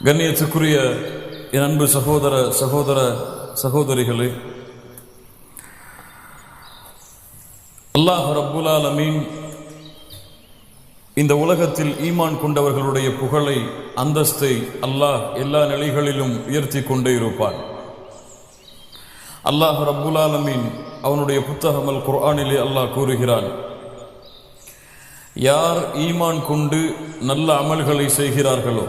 கண்ணியத்துக்குரிய என் அன்பு சகோதரிகளே, அல்லாஹ் ரப்புல் ஆலமீன் இந்த உலகத்தில் ஈமான் கொண்டவர்களுடைய புகழை, அந்தஸ்தை அல்லாஹ் எல்லா நிலைகளிலும் உயர்த்தி கொண்டே இருப்பான். அல்லாஹ் ரப்புல் ஆலமீன் அவனுடைய புத்தகம் அல் குர்ஆனிலே அல்லாஹ் கூறுகிறான், யார் ஈமான் கொண்டு நல்ல அமல்களை செய்கிறார்களோ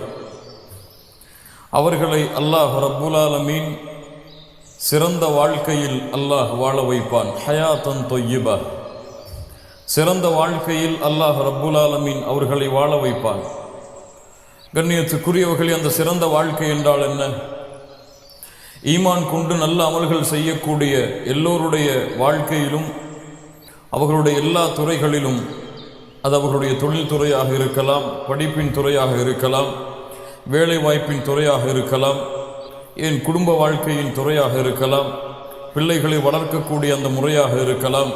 அவர்களை அல்லாஹ் ரப்புல் ஆலமீன் சிறந்த வாழ்க்கையில் அல்லாஹ் வாழ வைப்பான். ஹயாத்தன் தொய்யிபா, சிறந்த வாழ்க்கையில் அல்லாஹ் ரப்புல் ஆலமீன் அவர்களை வாழ வைப்பான். கண்ணியத்துக்குரியவர்களே, அந்த சிறந்த வாழ்க்கை என்றால் என்ன? ஈமான் கொண்டு நல்ல அமல்கள் செய்யக்கூடிய எல்லோருடைய வாழ்க்கையிலும், அவர்களுடைய எல்லா துறைகளிலும், அது அவர்களுடைய தொழில் துறையாக இருக்கலாம், படிப்பின் துறையாக இருக்கலாம், வேலை வாய்ப்பின் துறையாக இருக்கலாம், என் குடும்ப வாழ்க்கையின் துறையாக இருக்கலாம், பிள்ளைகளை வளர்க்கக்கூடிய அந்த முறையாக இருக்கலாம்.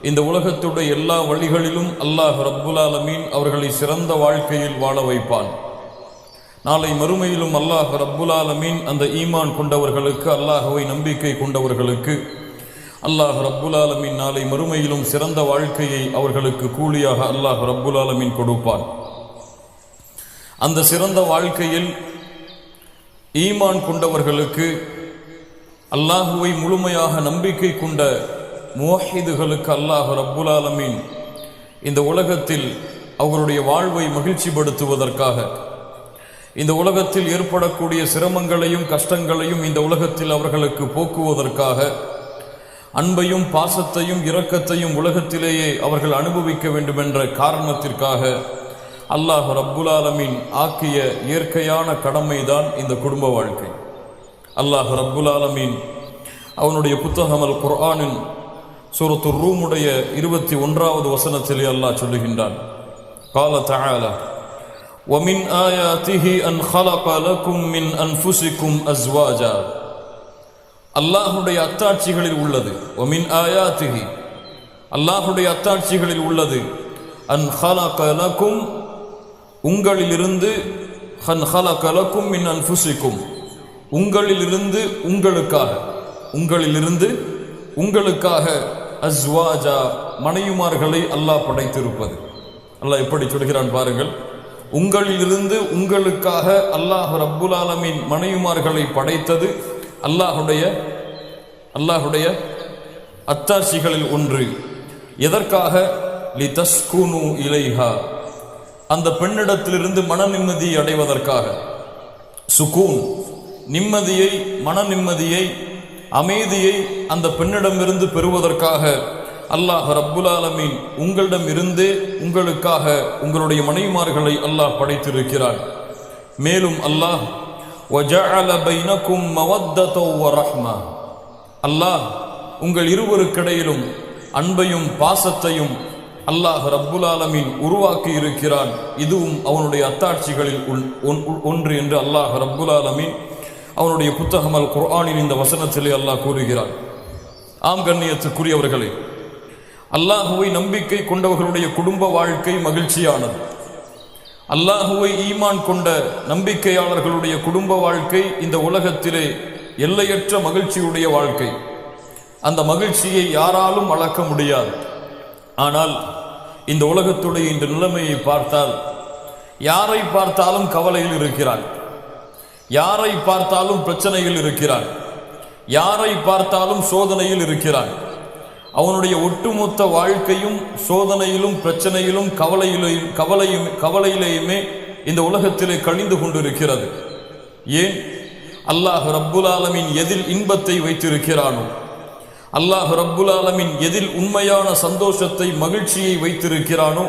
இந்த உலகத்துடைய எல்லா வழிகளிலும் அல்லாஹ் ரப்புல் ஆலமீன் அவர்களை சிறந்த வாழ்க்கையில் வாழ வைப்பான். நாளை மறுமையிலும் அல்லாஹ் ரப்புல் ஆலமீன் அந்த ஈமான் கொண்டவர்களுக்கு, அல்லாஹ்வை நம்பிக்கை கொண்டவர்களுக்கு அல்லாஹ் ரப்புல் ஆலமீன் நாளை மறுமையிலும் சிறந்த வாழ்க்கையை அவர்களுக்கு கூலியாக அல்லாஹ் ரப்புல் ஆலமீன் கொடுப்பான். அந்த சிறந்த வாழ்க்கையில் ஈமான் கொண்டவர்களுக்கு, அல்லாஹுவை முழுமையாக நம்பிக்கை கொண்ட முவஹிதுகளுக்கு அல்லாஹ் ரப்புல் ஆலமீன் இந்த உலகத்தில் அவர்களுடைய வாழ்வை மகிழ்ச்சிப்படுத்துவதற்காக, இந்த உலகத்தில் ஏற்படக்கூடிய சிரமங்களையும் கஷ்டங்களையும் இந்த உலகத்தில் அவர்களுக்கு போக்குவதற்காக, அன்பையும் பாசத்தையும் இரக்கத்தையும் உலகத்திலேயே அவர்கள் அனுபவிக்க வேண்டும் என்ற காரணத்திற்காக அல்லாஹ் ரப்புல் ஆலமீன் ஆக்கிய இயற்கையான கடமைதான் இந்த குடும்ப வாழ்க்கை. அல்லாஹ் ரப்புல் ஆலமீன் அவனுடைய புத்தகம் அல் குர்ஆனின் சூரத்து ரூமுடைய 21வது வசனத்திலே அல்லாஹ் சொல்லுகின்றான், قال تعالى ومن آياته أن خلق لكم من أنفسكم أزواجا. அல்லாஹ்வுடைய அத்தாட்சிகளில் உள்ளது, ومن آياته அல்லாஹ்வுடைய அத்தாட்சிகளில் உள்ளது, أن خلق لكم உங்களிலிருந்து, ஹன் ஹலக லக்கும் மின் அன்ஃபுசிக்கும் உங்களிலிருந்து உங்களுக்காக, உங்களிலிருந்து உங்களுக்காக, அஸ்வாஜா மனைவிமார்களை அல்லாஹ் படைத்திருப்பது. அல்லாஹ் எப்படி சொல்கிறான் பாருங்கள், உங்களிலிருந்து உங்களுக்காக அல்லாஹ் ரப்புல் ஆலமீன் மனைவிமார்களை படைத்தது அல்லாஹுடைய அத்தாட்சிகளில் ஒன்று. எதற்காக? லிதஸ்குனு இலைஹா, அந்த பெண்ணிடத்திலிருந்து மன நிம்மதியை அடைவதற்காக. சுகூன், நிம்மதியை, மன நிம்மதியை, அமைதியை அந்த பெண்ணிடமிருந்து பெறுவதற்காக அல்லாஹ் ரப்புல் ஆலமீன் உங்களிடம் இருந்தே உங்களுக்காக உங்களுடைய மனைவிமார்களை அல்லாஹ் படைத்திருக்கிறான். மேலும் அல்லாஹ் வஜஅல பைனக்கும் மவத்தத வரஹ்மா, அல்லாஹ் உங்கள் இருவருக்கிடையிலும் அன்பையும் பாசத்தையும் அல்லாஹ் ரப்புல் ஆலமீன் உருவாக்கி இருக்கிறான். இதுவும் அவனுடைய அத்தாட்சிகளில் ஒன்று என்று அல்லாஹ் ரப்புல் ஆலமீன் அவனுடைய புத்தகம் அல் குர்ஆனின் இந்த வசனத்திலே அல்லாஹ் கூறுகிறான். ஆம் கண்ணியத்துக்குரியவர்களே, அல்லாஹுவை நம்பிக்கை கொண்டவர்களுடைய குடும்ப வாழ்க்கை மகிழ்ச்சியானது. அல்லாஹுவை ஈமான் கொண்ட நம்பிக்கையாளர்களுடைய குடும்ப வாழ்க்கை இந்த உலகத்திலே எல்லையற்ற மகிழ்ச்சியுடைய வாழ்க்கை. அந்த மகிழ்ச்சியை யாராலும் அளக்க முடியாது. ஆனால் இந்த உலகத்துடைய இந்த நிலைமையை பார்த்தால், யாரை பார்த்தாலும் கவலையில் இருக்கிறான், யாரை பார்த்தாலும் பிரச்சனையில் இருக்கிறான், யாரை பார்த்தாலும் சோதனையில் இருக்கிறான். அவனுடைய ஒட்டுமொத்த வாழ்க்கையும் சோதனையிலும் பிரச்சனையிலும் கவலையிலேயுமே இந்த உலகத்திலே கழிந்து கொண்டிருக்கிறது. ஏன்? அல்லாஹ் ரப்புல் ஆலமீன் எதில் இன்பத்தை வைத்திருக்கிறானோ, அல்லாஹ் ரப்புல் ஆலமீன் எதில் உண்மையான சந்தோஷத்தை, மகிழ்ச்சியை வைத்திருக்கிறானோ,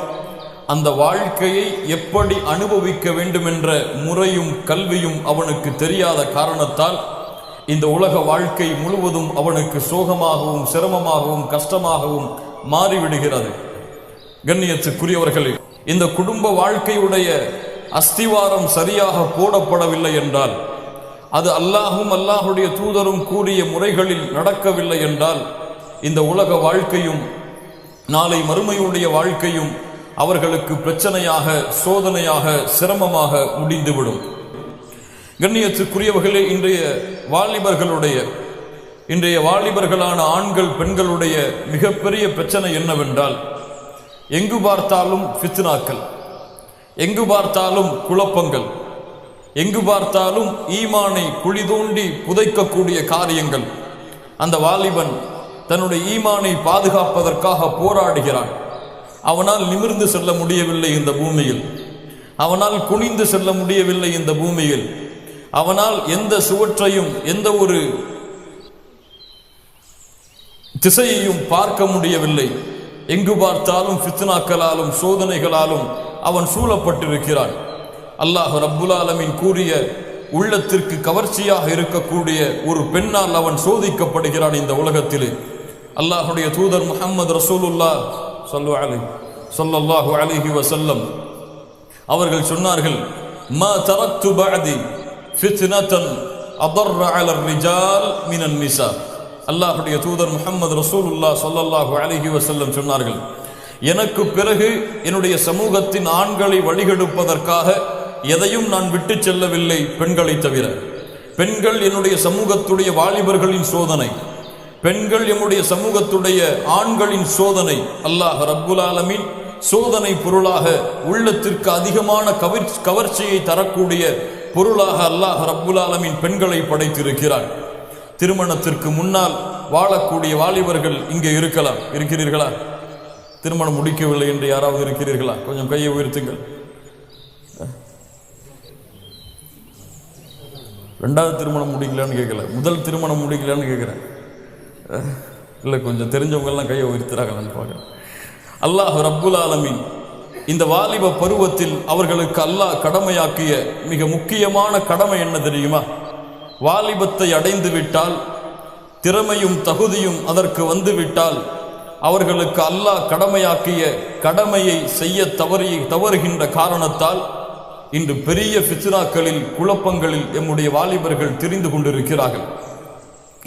அந்த வாழ்க்கையை எப்படி அனுபவிக்க வேண்டும் என்ற முறையும் கல்வியும் அவனுக்கு தெரியாத காரணத்தால் இந்த உலக வாழ்க்கை முழுவதும் அவனுக்கு சோகமாகவும் சிரமமாகவும் கஷ்டமாகவும் மாறிவிடுகிறது. கண்ணியத்துக்குரியவர்களே, இந்த குடும்ப வாழ்க்கையுடைய அஸ்திவாரம் சரியாக போடப்படவில்லை என்றால், அது அல்லாஹும் அல்லாஹுடைய தூதரும் கூறிய முறைகளில் நடக்கவில்லை என்றால், இந்த உலக வாழ்க்கையும் நாளை மறுமையுடைய வாழ்க்கையும் அவர்களுக்கு பிரச்சனையாக, சோதனையாக, சிரமமாக முடிந்துவிடும். கண்ணியத்துக்குரியவர்களே, இன்றைய வாலிபர்களான ஆண்கள் பெண்களுடைய மிகப்பெரிய பிரச்சனை என்னவென்றால், எங்கு பார்த்தாலும் ஃபித்னாக்கள், எங்கு பார்த்தாலும் குழப்பங்கள், எங்கு பார்த்தாலும் ஈமானை குழி தோண்டி புதைக்கக்கூடிய காரியங்கள். அந்த வாலிபன் தன்னுடைய ஈமானை பாதுகாப்பதற்காக போராடுகிறான். அவனால் நிமிர்ந்து செல்ல முடியவில்லை இந்த பூமியில், அவனால் குனிந்து செல்ல முடியவில்லை இந்த பூமியில், அவனால் எந்த சுவற்றையும் எந்த ஒரு திசையையும் பார்க்க முடியவில்லை. எங்கு பார்த்தாலும் ஃபித்னாக்களாலும் சோதனைகளாலும் அவன் சூழப்பட்டிருக்கிறான். அல்லாஹ் ரப்புல் ஆலமீன் கூறிய உள்ளத்திற்கு கவர்ச்சியாக இருக்கக்கூடிய ஒரு பெண்ணால் அவன் சோதிக்கப்படுகிறான் இந்த உலகத்திலே. அல்லாஹுடைய தூதர் முஹம்மது ரசூலுல்லாஹ் ஸல்லல்லாஹு அலைஹி வஸல்லம் அவர்கள் சொன்னார்கள், மா தரக்து பஅதி ஃபித்னதன் அதர்ர அலர் ரிஜால் மினன் நிசா. அல்லாஹுடைய தூதர் முஹம்மது ரசூலுல்லாஹ் ஸல்லல்லாஹு அலைஹி வஸல்லம் சொன்னார்கள், எனக்கு பிறகு என்னுடைய சமூகத்தின் ஆண்களை வழிகெடுப்பதற்காக எதையும் நான் விட்டு செல்லவில்லை பெண்களை தவிர. பெண்கள் என்னுடைய சமூகத்துடைய வாலிபர்களின் சோதனை, பெண்கள் என்னுடைய சமூகத்துடைய ஆண்களின் சோதனை. அல்லாஹ் ரப்புல் ஆலமீன் சோதனை பொருளாக, உள்ளத்திற்கு அதிகமான கவர்ச்சியை தரக்கூடிய பொருளாக அல்லாஹ் ரப்புல் ஆலமீன் பெண்களை படைத்திருக்கிறார். திருமணத்திற்கு முன்னால் வாழக்கூடிய வாலிபர்கள் இங்கே இருக்கிறீர்களா? திருமணம் முடிக்கவில்லை என்று யாராவது இருக்கிறீர்களா? கொஞ்சம் கையை உயர்த்துங்கள். ரெண்டாவது திருமணம் முடிக்கலான்னு கேட்கல, முதல் திருமணம் முடிக்கலான்னு கேட்குறேன். இல்லை, கொஞ்சம் தெரிஞ்சவங்கெல்லாம் கையை உயர்த்துறாங்கன்னு பார்க்குறேன். அல்லாஹ் ரப்புல் ஆலமீன் இந்த வாலிப பருவத்தில் அவர்களுக்கு அல்லாஹ் கடமையாக்கிய மிக முக்கியமான கடமை என்ன தெரியுமா? வாலிபத்தை அடைந்து விட்டால், திறமையும் தகுதியும் அதற்கு வந்து விட்டால், அவர்களுக்கு அல்லாஹ் கடமையாக்கிய கடமையை செய்ய தவறுகின்ற காரணத்தால் இன்று பெரிய ஃபித்னாக்களில் குழப்பங்களில் எம்முடைய வாலிபர்கள் திரிந்து கொண்டிருக்கிறார்கள்.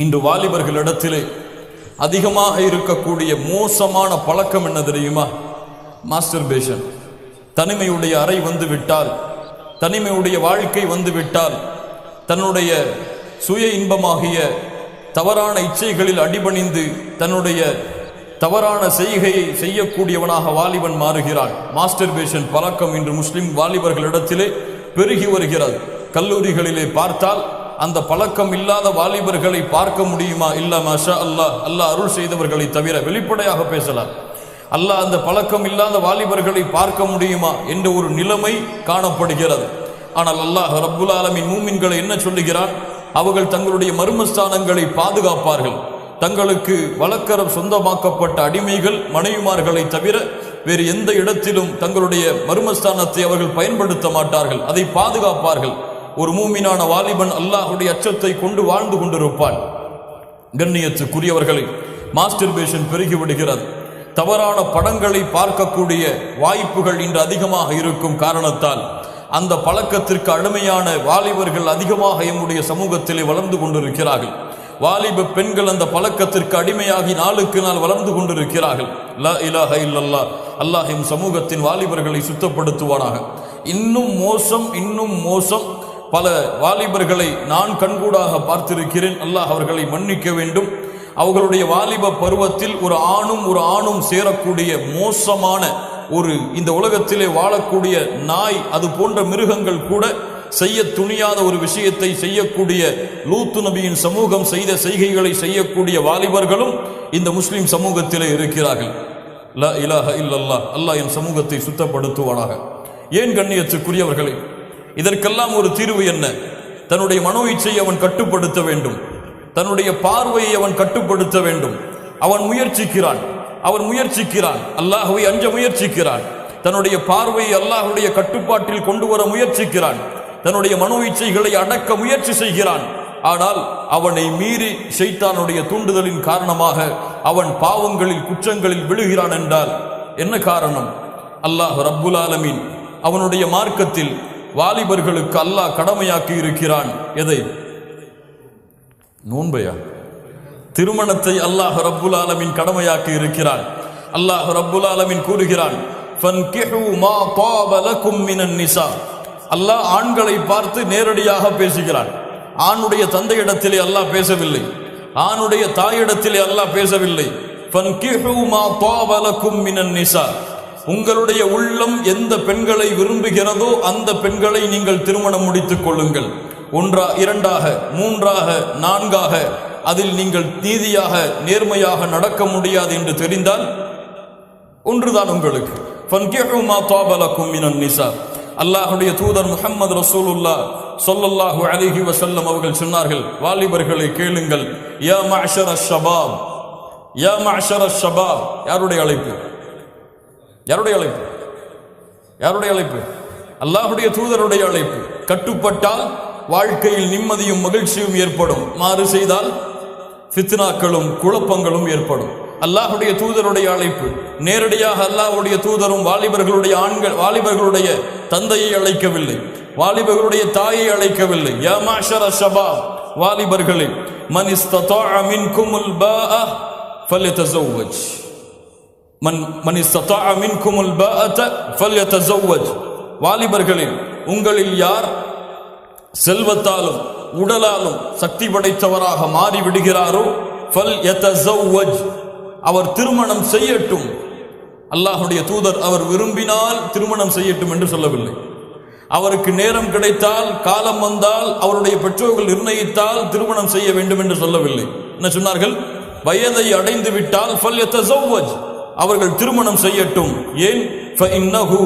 இன்று வாலிபர்களிடத்திலே அதிகமாக இருக்கக்கூடிய மோசமான பழக்கம் என்ன தெரியுமா? மாஸ்டர்பேஷன். தனிமையுடைய அறை வந்து விட்டால், தனிமையுடைய வாழ்க்கை வந்து விட்டால், தன்னுடைய சுய இன்பமாகிய தவறான இச்சைகளில் அடிபணிந்து தன்னுடைய தவறான செய்கையை செய்யக்கூடியவனாக வாலிபன் மாறுகிறான். மாஸ்டர்பேஷன் பழக்கம் இன்று முஸ்லிம் வாலிபர்களிடத்திலே பெருகி வருகிறது. கல்லூரிகளிலே பார்த்தால் அந்த பழக்கம் இல்லாத வாலிபர்களை பார்க்க முடியுமா? இல்ல மாஷா அல்லாஹ், அல்லாஹ் அருள் செய்தவர்களை தவிர. வெளிப்படையாக பேசலாம். அல்லாஹ் அந்த பழக்கம் இல்லாத வாலிபர்களை பார்க்க முடியுமா என்ற ஒரு நிலைமை காணப்படுகிறது. ஆனால் அல்லாஹ் ரப்புல் ஆலமீன் மூமின்களை என்ன சொல்லுகிறான்? அவர்கள் தங்களுடைய மர்மஸ்தானங்களை பாதுகாப்பார்கள். தங்களுக்கு வழக்கரம் சொந்தமாக்கப்பட்ட அடிமைகள் மனைவிமார்களை தவிர வேறு எந்த இடத்திலும் தங்களுடைய மர்மஸ்தானத்தை அவர்கள் பயன்படுத்த மாட்டார்கள், அதை பாதுகாப்பார்கள். ஒரு மூமினான வாலிபன் அல்லாஹுடைய அச்சத்தை கொண்டு வாழ்ந்து கொண்டிருப்பான். கண்ணியத்துக்குரியவர்களை, மாஸ்டர்பேஷன் பெருகிவிடுகிறது. தவறான படங்களை பார்க்கக்கூடிய வாய்ப்புகள் இன்று அதிகமாக இருக்கும் காரணத்தால் அந்த பழக்கத்திற்கு அடிமையான வாலிபர்கள் அதிகமாக எம்முடைய சமூகத்திலே வளர்ந்து கொண்டிருக்கிறார்கள். வாலிப பெண்கள் அந்த பழக்கத்திற்கு அடிமையாகி நாளுக்கு நாள் வளர்ந்து கொண்டிருக்கிறார்கள். லா இலாஹ இல்லல்லாஹ். அல்லாஹ் எம் சமூகத்தின் வாலிபர்களை சுத்தப்படுத்துவானாக. இன்னும் மோசம் பல வாலிபர்களை நான் கண்கூடாக பார்த்திருக்கிறேன். அல்லாஹ் அவர்களை மன்னிக்க வேண்டும். அவர்களுடைய வாலிப பருவத்தில் ஒரு ஆணும் சேரக்கூடிய மோசமான ஒரு, இந்த உலகத்திலே வாழக்கூடிய நாய், அது போன்ற மிருகங்கள் கூட செய்ய துணியாத ஒரு விஷயத்தை செய்யக்கூடிய லூத்து நபியின் சமூகம் செய்த செய்கைகளை செய்யக்கூடிய வாலிபர்களும் இந்த முஸ்லிம் சமூகத்திலே இருக்கிறார்கள். லா இலாஹ இல்லல்லாஹ். அல்லாஹ் என் சமூகத்தை சுத்தப்படுத்துவானாக. ஏன் கண்ணியத்துக்குரியவர்களே, இதற்கெல்லாம் ஒரு தீர்வு என்ன? தன்னுடைய மனோ இச்சையை அவன் கட்டுப்படுத்த வேண்டும். தன்னுடைய பார்வையை அவன் கட்டுப்படுத்த வேண்டும். அவன் முயற்சிக்கிறான், அல்லாஹ்வை அஞ்ச முயற்சிக்கிறான். தன்னுடைய பார்வையை அல்லாஹ்வுடைய கட்டுப்பாட்டில் கொண்டு வர முயற்சிக்கிறான். தன்னுடைய மனோ இச்சைகளை அடக்க முயற்சி செய்கிறான். ஆனால் அவனை மீறி ஷைத்தானுடைய தூண்டுதலின் காரணமாக அவன் பாவங்களில் குற்றங்களில் விழுகிறான் என்றால் என்ன காரணம்? அல்லாஹ் ரப்புல் ஆலமீன் அவனுடைய மார்க்கத்தில் வாலிபர்களுக்கு அல்லாஹ் கடமையாக்கி இருக்கிறான். எதை? நோன்பையா? திருமணத்தை அல்லாஹ் ரப்புல் ஆலமீன் கடமையாக்கி இருக்கிறான். அல்லாஹ் ரப்புல் ஆலமீன் கூறுகிறான், ஃபன்கிஹு மா தாப லகும் மினன் நிசா. அல்லாஹ் ஆண்களை பார்த்து நேரடியாக பேசுகிறான். ஆணுடைய தந்தையிடத்திலே அல்லாஹ் பேசவில்லை, ஆணுடைய தாயிடத்திலே அல்லாஹ் பேசவில்லை. ஃபன்கிஹு மா தாப லக்கும் மினன் நிசா, உங்களுடைய உள்ளம் எந்த பெண்களை விரும்புகிறதோ அந்த பெண்களை நீங்கள் திருமணம் முடித்துக் கொள்ளுங்கள். ஒன்றா, இரண்டாக, மூன்றாக, நான்காக, அதில் நீங்கள் நீதியாக நேர்மையாக நடக்க முடியாது என்று தெரிந்தால் ஒன்றுதான் உங்களுக்கு. ஃபன்கிஹு மா தாப லக்கும் மினன் நிசா. அல்லாஹ்வுடைய தூதர் முஹம்மது ரசூலுல்லாஹ் ஸல்லல்லாஹு அலைஹி வஸல்லம் அவர்கள் சொன்னார்கள், வாலிபர்களை கேளுங்கள். யா மஅஷர ஷபாப், யா மஅஷர ஷபாப். யாருடைய அழைப்பு? யாருடைய அழைப்பு? யாருடைய அழைப்பு? அல்லாஹ்வுடைய தூதருடைய அழைப்பு. கட்டுப்பட்டால் வாழ்க்கையில் நிம்மதியும் மகிழ்ச்சியும் ஏற்படும், மாறு செய்தால் ஃபித்னாக்களும் குழப்பங்களும் ஏற்படும். அல்லாஹ்வுடைய தூதருடைய அழைப்பு. நேரடியாக அல்லாஹ்வுடைய தூதரும் வாலிபர்களுடைய தந்தையை அழைக்கவில்லை, வாலிபர்களுடைய தாயை அழைக்கவில்லை. யா மஅஷர ஷபாப், வாலிபர்களே, மன் இஸ்ததாஅ மின்குமுல் பாஅ ஃபல்யதஸவ்வஜ், மன் இஸ்ததாஅ மின்குமுல் பாஅத ஃபல்யதஸவ்வஜ். வாலிபர்களே, உங்களில் யார் செல்வத்தாலும் உடலாலும் சக்தி படைத்தவராக மாறிவிடுகிறாரோ ஃபல்யதஸவ்வஜ், அவர் திருமணம் செய்யட்டும். அல்லாஹ்வுடைய தூதர் அவர் விரும்பினால் திருமணம் செய்யட்டும் என்று சொல்லவில்லை. அவருக்கு நேரம் கிடைத்தால், காலம் வந்தால், அவருடைய பெற்றோர்கள் நிர்ணயித்தால் திருமணம் செய்ய வேண்டும் என்று சொல்லவில்லை. என்ன சொன்னார்கள்? வயதை அடைந்து விட்டால் ஃபல்யதஸவ்வஜ், அவர்கள் திருமணம் செய்யட்டும். ஏன்? ஃபஇன்னஹு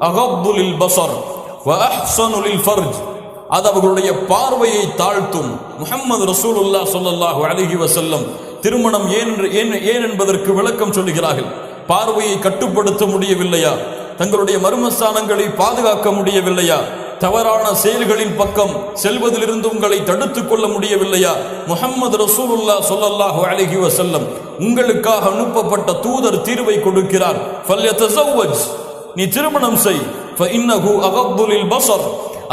அகப்பு லில் பஸர் வ அஹ்ஸனு லில் ஃபர்ஜ், அது அவர்களுடைய பார்வையை தாழ்த்தும். முஹம்மது ரசூலுல்லாஹ் ஸல்லல்லாஹு அலைஹி வஸல்லம் திருமணம் ஏன் என்பதற்கு விளக்கம் சொல்லுகிறார்கள். பார்வையை கட்டுப்படுத்த முடியவில்லையா? தங்களுடைய மர்மஸ்தானங்களை பாதுகாக்க முடியவில்லையா? தவறான செயல்களின் பக்கம் செல்வதிலிருந்து உங்களை தடுத்துக் கொள்ள முடியவில்லையா? முஹம்மது ரசூலுல்லாஹ் ஸல்லல்லாஹு அலைஹி வஸல்லம் உங்களுக்காக அனுப்பப்பட்ட தூதர் தீர்வை கொடுக்கிறார். ஃபல்யதஸவ்வஜ், நீ திருமணம் செய். ஃபஇன்னஹு அகப்பு லில் பஸர்,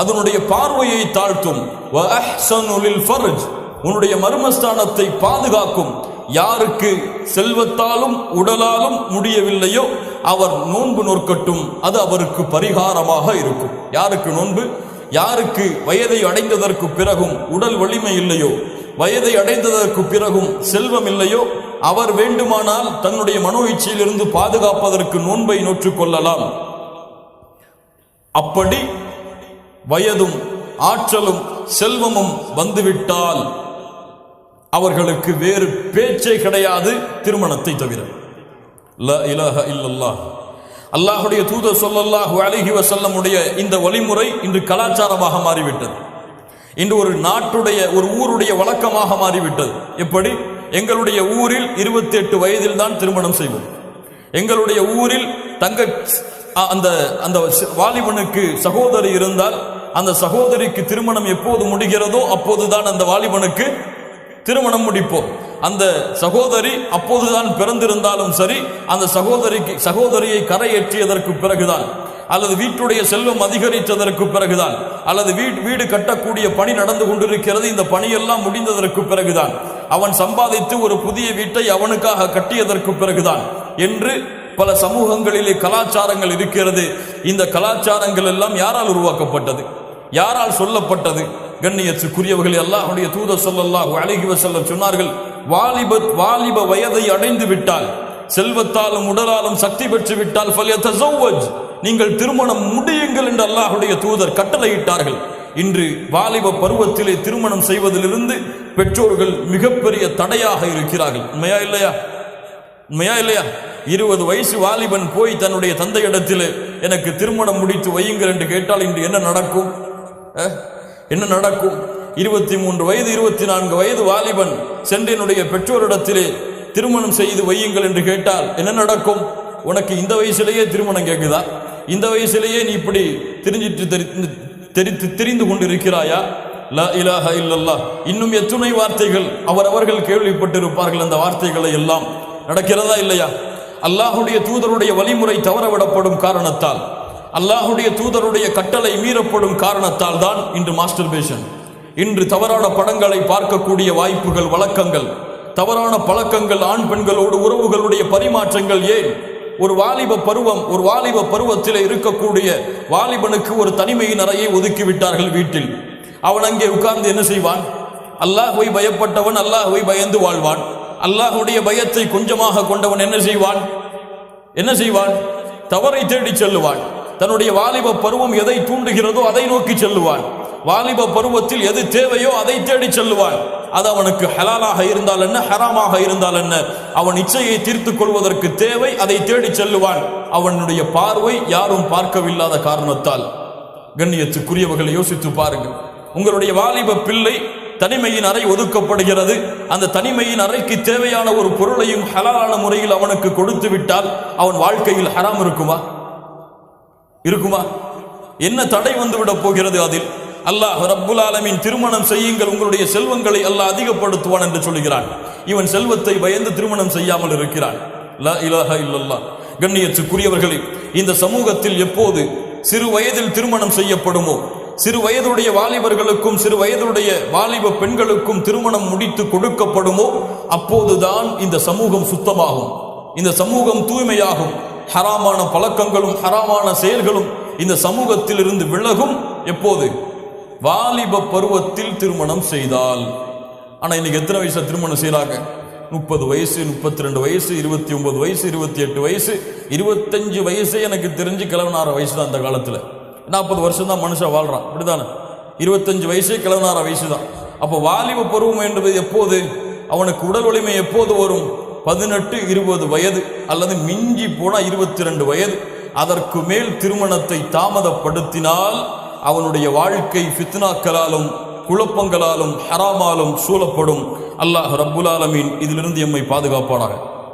அதனுடைய பார்வையை தாழ்த்தும். வ அஹ்ஸனு லில் ஃபர்ஜ், உன்னுடைய மர்மஸ்தானத்தை பாதுகாக்கும். யாருக்கு செல்வத்தாலும் உடலாலும் முடியவில்லையோ அவர் நோன்பு நோற்கட்டும், அது அவருக்கு பரிகாரமாக இருக்கும். யாருக்கு நோன்பு? யாருக்கு வயதை அடைந்ததற்கு பிறகும் உடல் வலிமை இல்லையோ, வயதை அடைந்ததற்கு பிறகும் செல்வம் இல்லையோ, அவர் வேண்டுமானால் தன்னுடைய மனோ இச்சையிலிருந்து பாதுகாப்பதற்கு நோன்பை நோற்றுக் கொள்ளலாம். அப்படி வயதும் ஆற்றலும் செல்வமும் வந்துவிட்டால் அவர்களுக்கு வேறு பேச்சே கிடையாது திருமணத்தை தவிர. லா இலாஹ இல்லல்லாஹ். அல்லாஹ்வுடைய தூதர் ஸல்லல்லாஹு அலைஹி வஸல்லமுடைய இந்த வழிமுறை இன்று கலாச்சாரமாக மாறிவிட்டது. இன்று ஒரு நாட்டுடைய, ஒரு ஊருடைய வழக்கமாக மாறிவிட்டது. எப்படி? எங்களுடைய ஊரில் 28 வயதில் தான் திருமணம் செய்வோம். எங்களுடைய ஊரில் அந்த வாலிபனுக்கு சகோதரி இருந்தால் அந்த சகோதரிக்கு திருமணம் எப்போது முடிகிறதோ அப்போதுதான் அந்த வாலிபனுக்கு திருமணம் முடிப்போம். அந்த சகோதரி அப்போதுதான் பிறந்திருந்தாலும் சரி, அந்த சகோதரியை கரையேற்றியதற்கு பிறகுதான், அல்லது வீட்டுடைய செல்வம் அதிகரித்ததற்கு பிறகுதான், அல்லது வீடு கட்டக்கூடிய பணி நடந்து கொண்டிருக்கிறது, இந்த பணியெல்லாம் முடிந்ததற்கு பிறகுதான், அவன் சம்பாதித்து ஒரு புதிய வீட்டை அவனுக்காக கட்டியதற்கு பிறகுதான் என்று பல சமூகங்களிலே கலாச்சாரங்கள் இருக்கிறது. இந்த கலாச்சாரங்கள் எல்லாம் யாரால் உருவாக்கப்பட்டது? யாரால் சொல்லப்பட்டது? கண்ணியத்துக்குரியவர்கள், அல்லாஹ்வுடைய தூதர் ஸல்லல்லாஹு அலைஹி வஸல்லம் சொன்னார்கள், வாலிப வயதை அடைந்து விட்டால், செல்வத்தாலும் உடலாலும் சக்தி பெற்று விட்டால் ஃபல்யதஸவ்வஜ், நீங்கள் திருமணம் முடியுங்கள் என்று அல்லாஹ்வுடைய தூதர் கட்டளையிட்டார்கள். இன்று வாலிப பருவத்திலே திருமணம் செய்வதிலிருந்து பெற்றோர்கள் மிகப்பெரிய தடையாக இருக்கிறார்கள். உண்மையா இல்லையா? உண்மையா இல்லையா? 20 வயசு வாலிபன் போய் தன்னுடைய தந்தையிடத்தில் எனக்கு திருமணம் முடித்து வையுங்கள் என்று கேட்டால் இன்று என்ன நடக்கும்? என்ன நடக்கும்? 23 வயது 24 வயது வாலிபன் சென்று என்னுடைய பெற்றோரிடத்திலே திருமணம் செய்து வையுங்கள் என்று கேட்டால் என்ன நடக்கும்? உனக்கு இந்த வயசிலேயே திருமணம் கேட்குதா? இந்த வயசிலேயே நீ இப்படி தெரிந்து கொண்டிருக்கிறாயா? லா இலாஹ இல்லல்லாஹ். இன்னும் எத்துணை வார்த்தைகள் அவர்கள் கேள்விப்பட்டிருப்பார்கள். அந்த வார்த்தைகளை எல்லாம் நடக்கிறதா இல்லையா? அல்லாஹ்வுடைய தூதருடைய வழிமுறை தவறவிடப்படும் காரணத்தால், அல்லாஹ்வுடைய தூதருடைய கட்டளை மீறப்படும் காரணத்தால் தான் இன்று மாஸ்டர்பேஷன், இன்று தவறான படங்களை பார்க்கக்கூடிய வாய்ப்புகள், வழக்கங்கள், தவறான பழக்கங்கள், ஆண் பெண்களோடு உறவுகளுடைய பரிமாற்றங்கள். ஏன்? ஒரு வாலிப பருவத்தில் இருக்கக்கூடிய வாலிபனுக்கு ஒரு தனிமையின் அறையை ஒதுக்கி விட்டார்கள் வீட்டில். அவன் அங்கே உட்கார்ந்து என்ன செய்வான்? அல்லாஹ்வை பயப்பட்டவன் அல்லாஹ்வை பயந்து வாழ்வான். அல்லாஹ்வுடைய பயத்தை கொஞ்சமாக கொண்டவன் என்ன செய்வான்? தவறை தேடி செல்லுவான். தன்னுடைய வாலிப பருவம் எதை தூண்டுகிறதோ அதை நோக்கி செல்லுவான். வாலிப பருவத்தில் எது தேவையோ அதை தேடி செல்லுவான். அது அவனுக்கு ஹலாலாக இருந்தால் என்ன, ஹராமாக இருந்தால் என்ன, அவன் இச்சையை தீர்த்துக் கொள்வதற்கு தேவை, அதை தேடி செல்லுவான். அவனுடைய பார்வை யாரும் பார்க்கவில்லாத காரணத்தால். கண்ணியத்துக்குரியவர்களை யோசித்து பாருங்கள். உங்களுடைய வாலிப பிள்ளை தனிமையின் அறை ஒதுக்கப்படுகிறது. அந்த தனிமையின் அறைக்கு தேவையான ஒரு பொருளையும் ஹலாலான முறையில் அவனுக்கு கொடுத்து விட்டால் அவன் வாழ்க்கையில் ஹராம் இருக்குமா? என்ன தடை வந்துவிட போகிறது? அதில் அல்லாஹ் ரப்புல் ஆலமீன் திருமணம் செய்யுங்கள், உங்களுடைய செல்வங்களை அல்லாஹ் அதிகப்படுத்துவான் என்று சொல்கிறான். இவன் செல்வத்தை பயந்து திருமணம் செய்யாமல் இருக்கிறான். லா இலாஹா இல்லல்லாஹ். கண்ணியத்துக்குரியவர்களே, இந்த சமூகத்தில் எப்போது சிறு வயதில் திருமணம் செய்யப்படுமோ, சிறு வயதுடைய வாலிபர்களுக்கும் சிறு வயதுடைய வாலிப பெண்களுக்கும் திருமணம் முடித்து கொடுக்கப்படுமோ, அப்போதுதான் இந்த சமூகம் சுத்தமாகும், இந்த சமூகம் தூய்மையாகும். ஹராமான பழக்கங்களும் ஹராமான செயல்களும் இந்த சமூகத்தில் இருந்து விலகும். எப்போது? வாலிப பருவத்தில் திருமணம் செய்தால். ஆனா இன்னைக்கு எத்தனை வயசுல திருமணம் செய்யறாங்க? 30 வயசு, 32 வயசு, 29 வயசு, 28 வயசு, 25 வயசே எனக்கு தெரிஞ்சு கிழவனார வயசு தான். அந்த காலத்துல 40 வருஷம் தான் மனுஷன் வாழ்றான், அப்படித்தானே? 25 வயசே கிழவனார வயசு தான். அப்போ வாலிப பருவம் என்பது எப்போது? அவனுக்கு உடல் வலிமை எப்போது வரும்? 18, 20 வயது அல்லது மிஞ்சி போனா 22 வயது. அதற்கு மேல் திருமணத்தை தாமதப்படுத்தினால் அவனுடைய வாழ்க்கை ஃபித்னாக்களாலும் குழப்பங்களாலும் ஹராமாலும் சூழப்படும். அல்லாஹ் ரப்புல் ஆலமீன் இதிலிருந்து எம்மை பாதுகாப்பானாக.